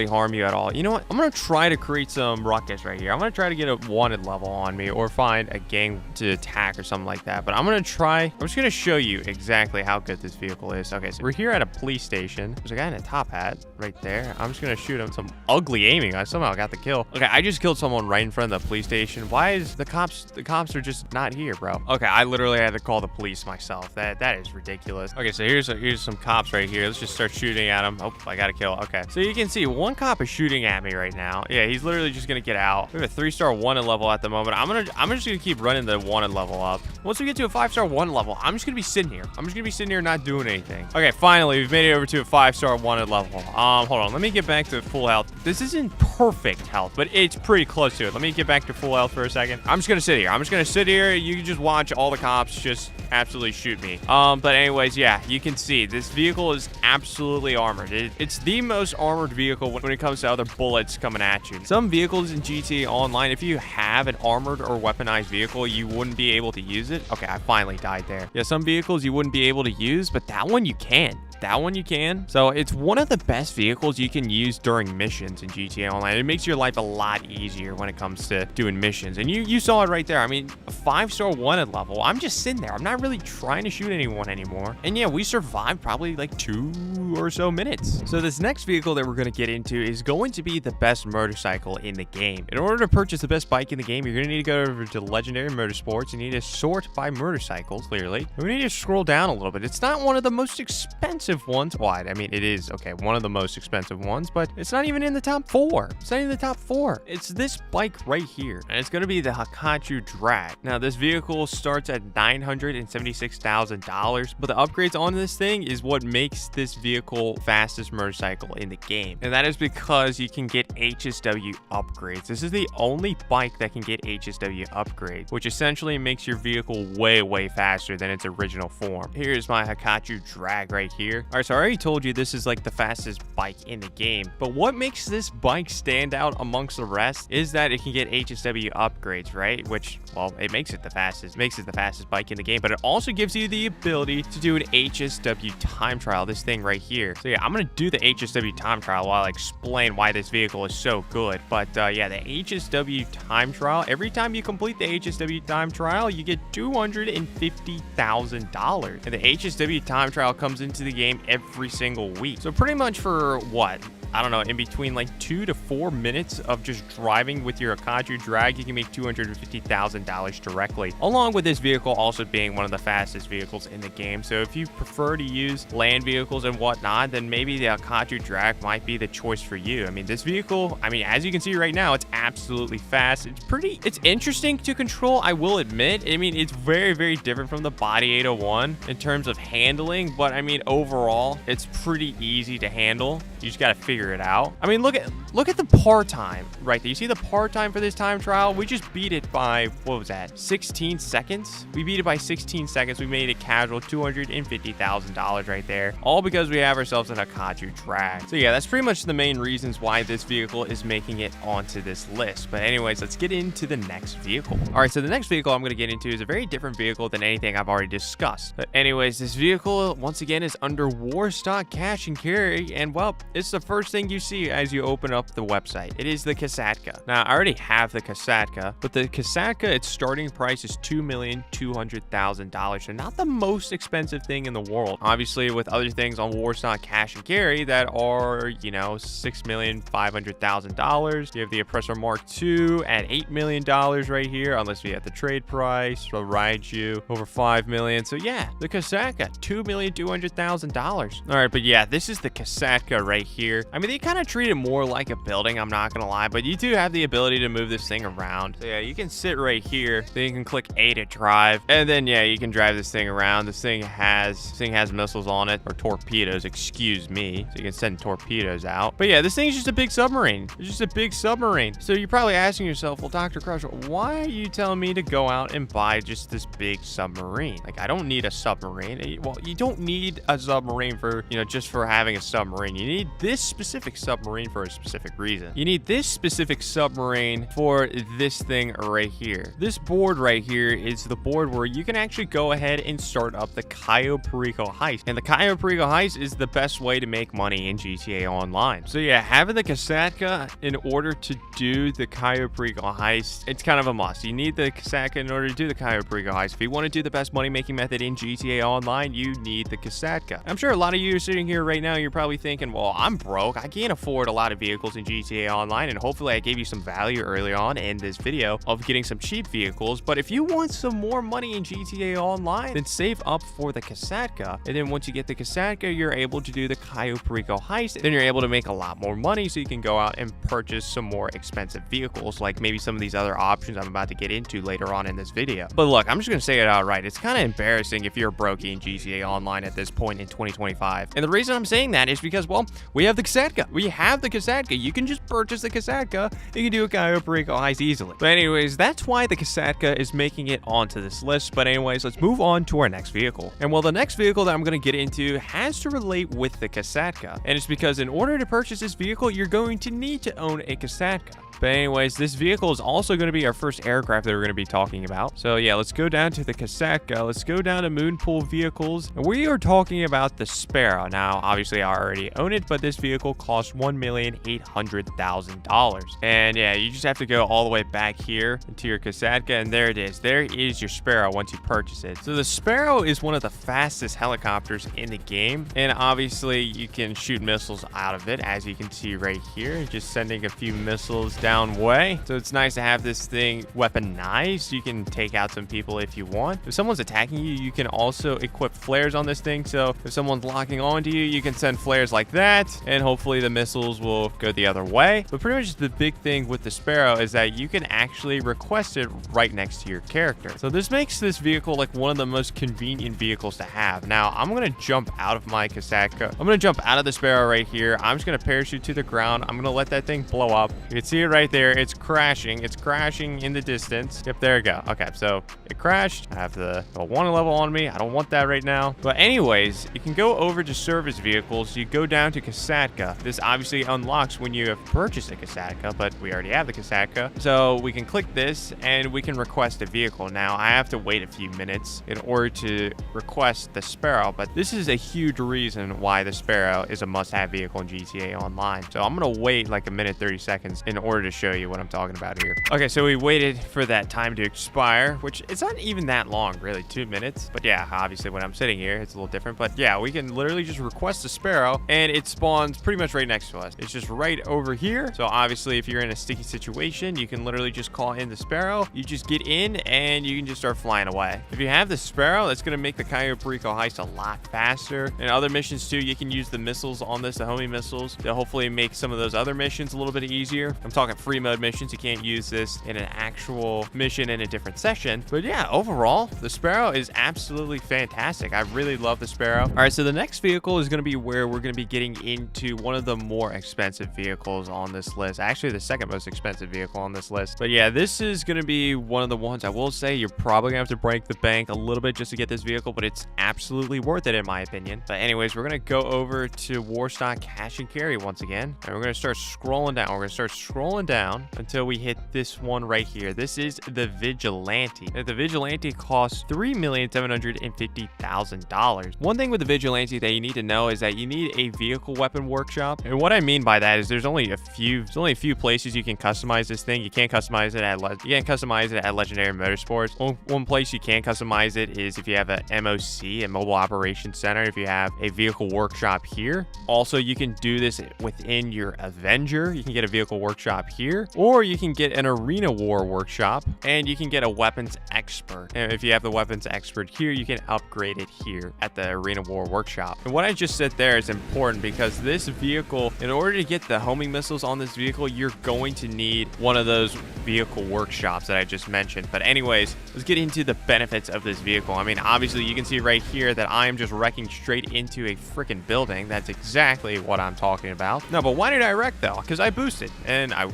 harm you at all. You know what? I'm going to try to create some ruckus right here. I'm going to try to get a wanted level on me or find a gang to attack or something like that. But I'm going to try. I'm just going to show you exactly how good this vehicle is. Okay, so we're here at a police station. There's a guy in a top hat right there. I'm just going to shoot him some ugly aiming. I somehow got the kill. Okay, I just killed someone right in front of the police station. Why is the cops are just not here, bro? Okay, I literally had to call the police myself. That is ridiculous. Okay, so here's some cops right here. Let's just start shooting at him. Oh, I got a kill. Okay, so you can see one cop is shooting at me right now. Yeah, he's literally just gonna get out. We have a 3-star wanted level at the moment. I'm just gonna keep running the wanted level up. once we get to a 5-star 1 level, I'm just gonna be sitting here. I'm just gonna be sitting here not doing anything. Okay, finally, we've made it over to a 5-star 1 level. Hold on, let me get back to full health. This isn't perfect health, but it's pretty close to it. Let me get back to full health for a second. I'm just gonna sit here. I'm just gonna sit here. You can just watch all the cops just absolutely shoot me. But anyways, yeah, you can see this vehicle is absolutely armored. It's the most armored vehicle when it comes to other bullets coming at you. Some vehicles in GTA Online, if you have an armored or weaponized vehicle, you wouldn't be able to use it. Okay, I finally died there. Yeah, some vehicles you wouldn't be able to use, but that one you can. That one you can. So it's one of the best vehicles you can use during missions in GTA Online. It makes your life a lot easier when it comes to doing missions. And you saw it right there. I mean, a 5-star 1 level. I'm just sitting there. I'm not really trying to shoot anyone anymore. And yeah, we survived probably like 2 or so minutes. So this next vehicle that we're going to get into is going to be the best motorcycle in the game. In order to purchase the best bike in the game, you're going to need to go over to Legendary Motorsports. You need to sort by motorcycles, clearly. And we need to scroll down a little bit. It's not one of the most expensive ones. Why? I mean, it is, okay, one of the most expensive ones, but it's not even in the top 4. It's not even in the top 4. It's this bike right here, and it's going to be the Hakuchou Drag. Now, this vehicle starts at $976,000, but the upgrades on this thing is what makes this vehicle fastest motorcycle in the game, and that is because you can get HSW upgrades. This is the only bike that can get HSW upgrades, which essentially makes your vehicle way faster than its original form. Here's my Hakuchou Drag right here. All right, so I already told you this is like the fastest bike in the game, but what makes this bike stand out amongst the rest is that it can get HSW upgrades, right? Which, well, it makes it the fastest bike in the game, but it also gives you the ability to do an HSW time trial, this thing right here. So yeah, I'm gonna do the HSW time trial while I explain why this vehicle is so good. But yeah, the HSW time trial, every time you complete the HSW time trial, you get $250,000. And the HSW time trial comes into the game every single week. So pretty much for what? I don't know, in between like 2 to 4 minutes of just driving with your Hakuchou Drag, you can make $250,000 directly, along with this vehicle also being one of the fastest vehicles in the game. So if you prefer to use land vehicles and whatnot, then maybe the Hakuchou Drag might be the choice for you. I mean, this vehicle, I mean, as you can see right now, it's absolutely fast. It's interesting to control, I will admit. I mean, it's very different from the Bati 801 in terms of handling, but I mean, overall, it's pretty easy to handle. You just gotta figure it out. I mean, look at the par time right there. You see the par time for this time trial? We just beat it by, what was that, 16 seconds? We beat it by 16 seconds. We made it casual, $250,000 right there, all because we have ourselves an Hakuchou Drag. So yeah, that's pretty much the main reasons why this vehicle is making it onto this list. But anyways, let's get into the next vehicle. All right, so the next vehicle I'm going to get into is a very different vehicle than anything I've already discussed. But anyways, this vehicle once again is under war stock cash and carry, and well, it's the first thing you see as you open up the website. It is the Kosatka. Now, I already have the Kosatka, but the Kosatka, its starting price is $2,200,000. So not the most expensive thing in the world. Obviously, with other things on Warstock Cash and Carry that are, you know, $6,500,000. You have the Oppressor Mk II at $8 million right here, unless we have the trade price. So ride you over $5 million. So yeah, the Kosatka, $2,200,000. All right, but yeah, this is the Kosatka right here. I mean, they kind of treat it more like a building, I'm not gonna lie, but you do have the ability to move this thing around. So yeah, you can sit right here, then you can click A to drive, and then yeah, you can drive this thing around. This thing has missiles on it, or torpedoes, excuse me, so you can send torpedoes out. But yeah, this thing is just a big submarine. It's just a big submarine. So you're probably asking yourself, well, Dr. Crush, why are you telling me to go out and buy just this big submarine? Like, I don't need a submarine. Well, you don't need a submarine for, you know, just for having a submarine. You need this specific submarine for a specific reason. You need this specific submarine for this thing right here. This board right here is the board where you can actually go ahead and start up the Cayo Perico heist. And the Cayo Perico heist is the best way to make money in GTA Online. So yeah, having the Kosatka in order to do the Cayo Perico heist, it's kind of a must. You need the Kosatka in order to do the Cayo Perico heist. If you want to do the best money making method in GTA Online, you need the Kosatka. I'm sure a lot of you are sitting here right now, you're probably thinking, well, I'm broke. I can't afford a lot of vehicles in GTA Online, and hopefully I gave you some value earlier on in this video of getting some cheap vehicles. But if you want some more money in GTA Online, then save up for the Kosatka. And then once you get the Kosatka, you're able to do the Cayo Perico heist. Then you're able to make a lot more money, so you can go out and purchase some more expensive vehicles, like maybe some of these other options I'm about to get into later on in this video. But look, I'm just gonna say it outright. It's kind of embarrassing if you're a brokey in GTA Online at this point in 2025. And the reason I'm saying that is because, well, we have the Kosatka. We have the Kosatka. You can just purchase the Kosatka. You can do a Cayo Perico heist easily. But anyways, that's why the Kosatka is making it onto this list. But anyways, let's move on to our next vehicle. And well, the next vehicle that I'm gonna get into has to relate with the Kosatka. And it's because in order to purchase this vehicle, you're going to need to own a Kosatka. But anyways, this vehicle is also going to be our first aircraft that we're going to be talking about. So yeah, let's go down to the Kosatka. Let's go down to Moonpool vehicles. And we are talking about the Sparrow. Now, obviously, I already own it, but this vehicle costs $1,800,000. And yeah, you just have to go all the way back here into your Kosatka, and there it is. There is your Sparrow once you purchase it. So the Sparrow is one of the fastest helicopters in the game. And obviously, you can shoot missiles out of it, as you can see right here. Just sending a few missiles down way. So it's nice to have this thing weaponized. You can take out some people if you want. If someone's attacking you, you can also equip flares on this thing. So if someone's locking onto you, you can send flares like that, and hopefully the missiles will go the other way. But pretty much the big thing with the Sparrow is that you can actually request it right next to your character. So this makes this vehicle like one of the most convenient vehicles to have. Now, I'm going to jump out of my Kosatka. I'm going to jump out of the Sparrow right here. I'm just going to parachute to the ground. I'm going to let that thing blow up. You can see it right there. It's crashing. It's crashing in the distance. Yep, there we go. Okay, so it crashed. I have the one level on me. I don't want that right now. But anyways, you can go over to service vehicles. You go down to Kosatka. This obviously unlocks when you have purchased a Kosatka, but we already have the Kosatka. So we can click this and we can request a vehicle. Now, I have to wait a few minutes in order to request the Sparrow, but this is a huge reason why the Sparrow is a must-have vehicle in GTA Online. So I'm going to wait like a minute 30 seconds in order to show you what I'm talking about here. Okay, so we waited for that time to expire, which it's not even that long, really, 2 minutes. But yeah, obviously when I'm sitting here, it's a little different. But yeah, we can literally just request a Sparrow and it spawns pretty much right next to us. It's just right over here. So obviously if you're in a sticky situation, you can literally just call in the Sparrow. You just get in and you can just start flying away. If you have the Sparrow, that's going to make the Cayo Perico heist a lot faster. And other missions too, you can use the missiles on this, the homing missiles, to hopefully make some of those other missions a little bit easier. I'm talking free mode missions. You can't use this in an actual mission in a different session. But yeah, overall, the Sparrow is absolutely fantastic. I really love the Sparrow. All right, so the next vehicle is going to be where we're going to be getting into one of the more expensive vehicles on this list. Actually, the second most expensive vehicle on this list. But yeah, this is going to be one of the ones I will say you're probably going to have to break the bank a little bit just to get this vehicle, but it's absolutely worth it in my opinion. But anyways, we're going to go over to Warstock Cash and Carry once again, and we're going to start scrolling down. We're going to start scrolling down until we hit this one right here. This is the Vigilante. And the Vigilante costs $3,750,000. One thing with the Vigilante that you need to know is that you need a vehicle weapon workshop. And what I mean by that is there's only a few places you can customize this thing. You can't customize it at Legendary Motorsports. One place you can customize it is if you have a MOC, a Mobile Operations Center, if you have a vehicle workshop here. Also, you can do this within your Avenger. You can get a vehicle workshop here, or you can get an Arena War workshop, and you can get a weapons expert. And if you have the weapons expert here, you can upgrade it here at the Arena War workshop. And what I just said there is important because this vehicle, in order to get the homing missiles on this vehicle, you're going to need one of those vehicle workshops that I just mentioned. But anyways, let's get into the benefits of this vehicle. I mean, obviously you can see right here that I am just wrecking straight into a freaking building. That's exactly what I'm talking about. No, but why did I wreck though? Because I boosted and I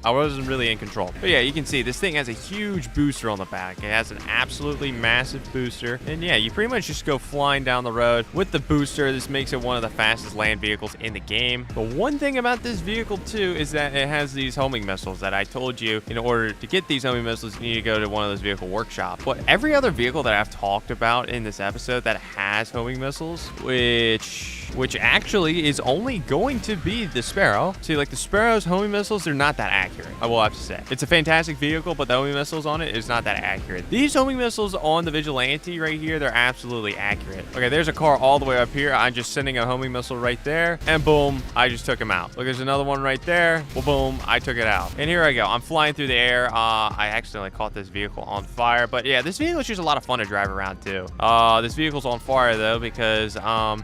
wasn't really in control. But yeah, you can see this thing has a huge booster on the back. It has an absolutely massive booster. And yeah, you pretty much just go flying down the road with the booster. This makes it one of the fastest land vehicles in the game. But one thing about this vehicle too is that it has these homing missiles that I told you in order to get these homing missiles, you need to go to one of those vehicle workshops. But every other vehicle that I've talked about in this episode that has homing missiles, which actually is only going to be the Sparrow. See, like the Sparrow's homing missiles, they're not that accurate, I will have to say. It's a fantastic vehicle, but the homing missiles on it is not that accurate. These homing missiles on the Vigilante right here, they're absolutely accurate. Okay, there's a car all the way up here. I'm just sending a homing missile right there, and boom, I just took him out. Look, there's another one right there. Well, boom, I took it out. And here I go. I'm flying through the air. I accidentally caught this vehicle on fire, but yeah, this vehicle is just a lot of fun to drive around too. This vehicle's on fire though because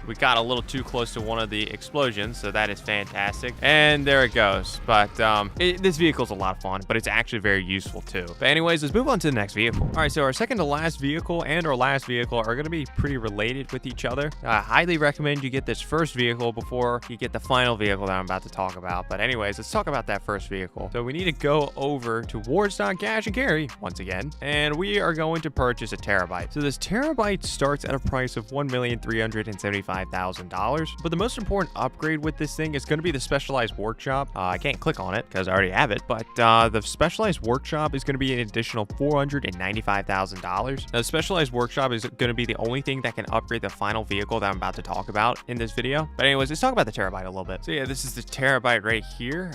we got a little too close to one of the explosions, so that is fantastic. And there it goes. But this vehicle's a lot of fun, but it's actually very useful too. But anyways, let's move on to the next vehicle. All right, so our second to last vehicle and our last vehicle are going to be pretty related with each other. I highly recommend you get this first vehicle before you get the final vehicle that I'm about to talk about. But anyways, let's talk about that first vehicle. So we need to go over to Wardstock Cash and Carry once again, and we are going to purchase a Terrorbyte. So this Terrorbyte starts at a price of $1,375,000. But the most important upgrade with this thing is going to be the specialized workshop. I can't click on it because I already have it, but the specialized workshop is going to be an additional $495,000. Now, the specialized workshop is going to be the only thing that can upgrade the final vehicle that I'm about to talk about in this video. But anyways, let's talk about the Terrorbyte a little bit. So yeah, this is the Terrorbyte right here.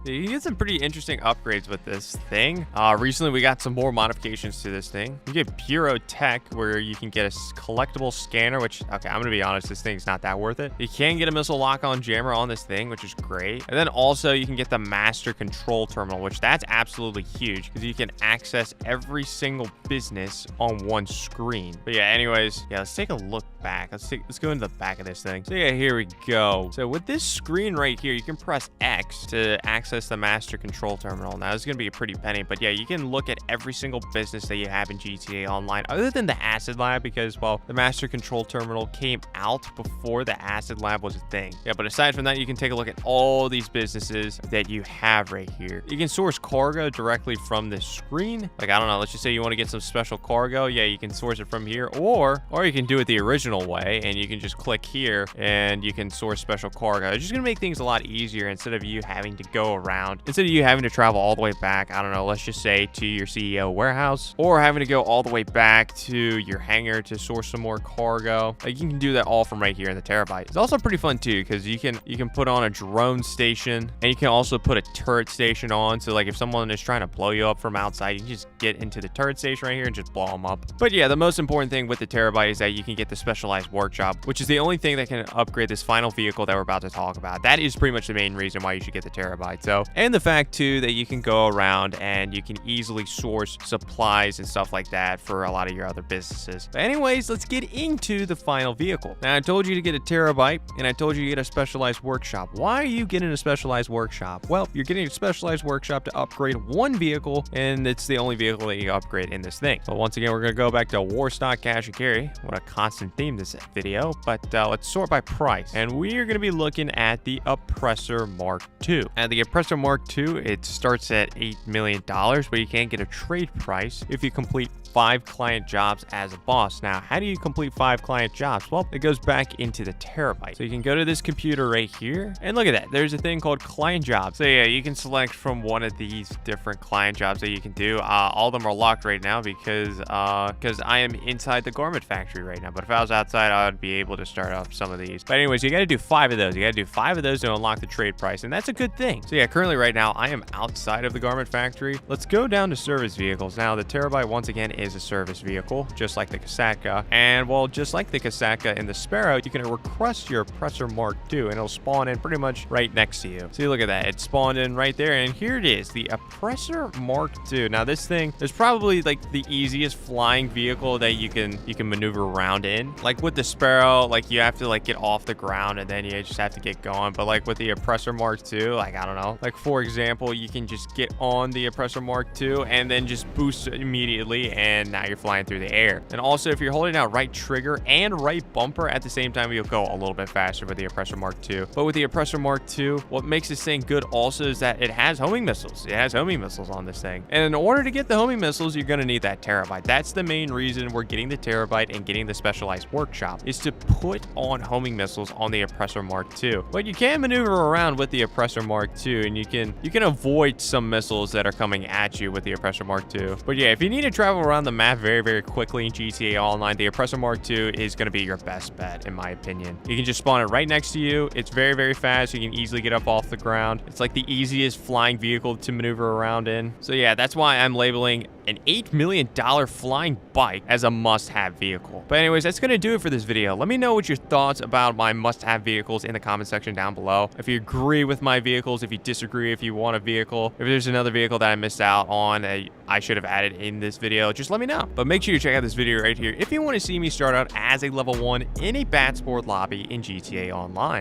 You get some pretty interesting upgrades with this thing. Recently we got some more modifications to this thing. You get Bureau Tech, where you can get a collectible scanner, which, okay, I'm gonna be honest, this thing's not that worth it. You can get a missile lock-on jammer on this thing, which is great. And then also you can get the master control terminal, which that's absolutely huge because you can access every single business on one screen. But yeah, anyways, yeah, let's take a look back. Let's go into the back of this thing. So yeah, here we go. So with this screen right here, you can press X to access the master control terminal. Now, this is going to be a pretty penny, but yeah, you can look at every single business that you have in GTA Online, other than the Acid Lab, because, well, the master control terminal came out before the Acid Lab was a thing. Yeah, but aside from that, you can take a look at all these businesses that you have right here. You can source cargo directly from this screen. Like, I don't know, let's just say you want to get some special cargo. Yeah, you can source it from here, or you can do it the original way, and you can just click here and you can source special cargo. It's just gonna make things a lot easier instead of you having to go around, instead of you having to travel all the way back, I don't know, let's just say to your CEO warehouse, or having to go all the way back to your hangar to source some more cargo. Like, you can do that all from right here in the Terrorbyte. It's also pretty fun too, because you can put on a drone station, and you can also put a turret station on, so like if someone is trying to blow you up from outside, you can just get into the turret station right here and just blow them up. But yeah, the most important thing with the Terrorbyte is that you can get the specialized workshop, which is the only thing that can upgrade this final vehicle that we're about to talk about. That is pretty much the main reason why you should get the Terrorbyte. So, and the fact too that you can go around and you can easily source supplies and stuff like that for a lot of your other businesses. But anyways, let's get into the final vehicle. Now, I told you to get a Terrorbyte, and I told you to get a specialized workshop. Why are you getting a specialized workshop? Well, you're getting a specialized workshop to upgrade one vehicle, and it's the only vehicle that you upgrade in this thing. So once again, we're going to go back to Wardstock Cash and Carry. What a constant theme this video, but let's sort by price. And we are going to be looking at the Oppressor Mk II. And the Oppressor Mk II, it starts at $8 million, but you can get a trade price if you complete 5 client jobs as a boss. Now, how do you complete 5 client jobs? Well, it goes back into the Terrorbyte. So you can go to this computer right here, and look at that. There's a thing called client jobs. So yeah, you can select from one of these different client jobs that you can do. All of them are locked right now because I am inside the garment factory right now. But if I was outside, I would be able to start up some of these. But anyways, you got to do 5 of those. You got to do 5 of those to unlock the trade price, and that's a good thing. So yeah, currently right now, I am outside of the garment factory. Let's go down to service vehicles. Now, the Terrorbyte, once again, is a service vehicle, just like the Kosatka. And well, just like the Kosatka and the Sparrow, you can request your Oppressor Mk II, and it'll spawn in pretty much right next to you. See, look at that. It spawned in right there, and here it is, the Oppressor Mk II. Now, this thing is probably like the easiest flying vehicle that you can maneuver around in. Like with the Sparrow, like you have to like get off the ground and then you just have to get going. But like with the Oppressor Mk II, like I don't know, like for example, you can just get on the Oppressor Mk II and then just boost immediately, and now you're flying through the air. And also, if you're holding out right trigger and right bumper at the same time, you'll go a little bit faster with the Oppressor Mk II. But with the Oppressor Mk II, what makes this thing good also is that it has homing missiles. It has homing missiles on this thing. And in order to get the homing missiles, you're going to need that Terrorbyte. That's the main reason we're getting the Terrorbyte and getting the specialized workshop, is to put on homing missiles on the Oppressor Mk II. But you can maneuver around with the Oppressor Mk II, and you can avoid some missiles that are coming at you with the Oppressor Mk II. But yeah, if you need to travel around around the map very, very quickly in GTA Online, the Oppressor Mk II is going to be your best bet, in my opinion. You can just spawn it right next to you. It's very, very fast. You can easily get up off the ground. It's like the easiest flying vehicle to maneuver around in. So yeah, that's why I'm labeling an $8 million flying bike as a must-have vehicle. But anyways, that's going to do it for this video. Let me know what your thoughts about my must-have vehicles in the comment section down below. If you agree with my vehicles, if you disagree, if you want a vehicle, if there's another vehicle that I missed out on that I should have added in this video, just let me know. But make sure you check out this video right here if you want to see me start out as a level 1 in a Bat Sport lobby in GTA Online.